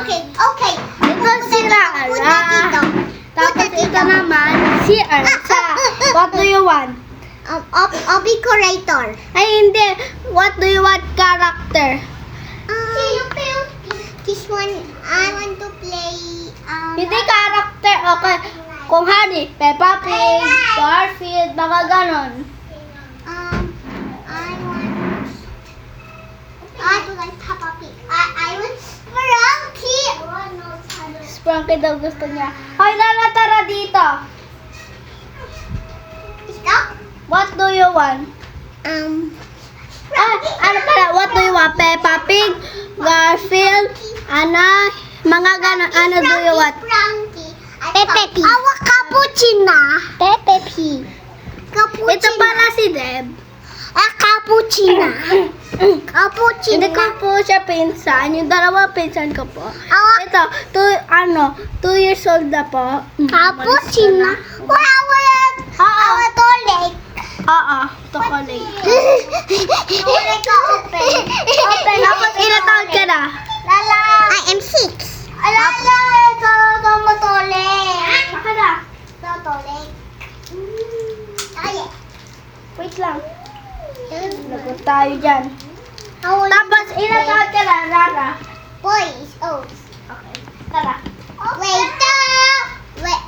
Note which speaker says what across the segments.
Speaker 1: Okay, okay.
Speaker 2: Ito si Rara. Tapos ito naman si Elsa. What do you want?
Speaker 1: Obi curator.
Speaker 2: Ay, hindi. What do you want character?
Speaker 1: This one, I want to play.
Speaker 2: Hindi character. Okay. Kung hani, Peppa Pig, Garfield, mga ganon.
Speaker 1: I want like Peppa Pig. I want Frankie.
Speaker 2: Frankie daw gusto niya. Hoy, Lala, tara dito.
Speaker 1: Stop.
Speaker 2: What do you want? Ano pala? What do you want? Peppa Pig, Garfield, mga ganon. Ano do you want?
Speaker 1: Frankie.
Speaker 2: Pepe P.
Speaker 1: Awa cappuccino.
Speaker 2: Pepe P.
Speaker 1: Cappuccino.
Speaker 2: Ito pala si Deb.
Speaker 1: Cappuccino. Cappuccino.
Speaker 2: Hindi ko po siya pinsan. Yung dalawa pinsan ko po.
Speaker 1: Awa.
Speaker 2: Ito, 2 years old na po.
Speaker 1: Cappuccino. Awa toilet.
Speaker 2: Oo, chocolate.
Speaker 1: Toilet ka open.
Speaker 2: Okay, tapos ilang taon ka na?
Speaker 1: Lala. I am 6. Lala. Ito mo toilet.
Speaker 2: Baka na.
Speaker 1: Ito toilet. Toilet.
Speaker 2: Wait lang. Lagot tayo dyan.
Speaker 1: Tapos
Speaker 2: Tapos ilang taon ka na, Rara?
Speaker 1: boys. Oh.
Speaker 2: Okay, tara.
Speaker 1: Wait. Wait.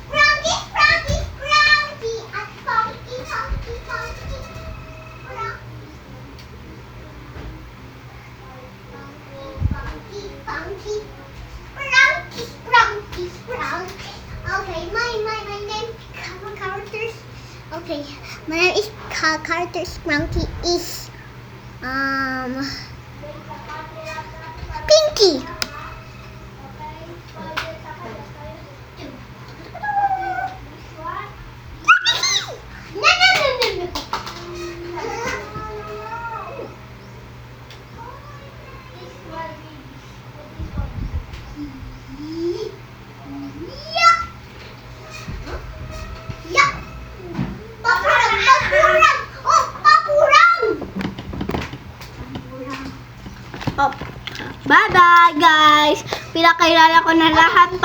Speaker 1: Frankie. At Frankie. Frankie. Okay, my name characters. Okay, my name is characters. Frankie is Pinky.
Speaker 2: Oh. Bye-bye, guys. Pinakilala ko na lahat.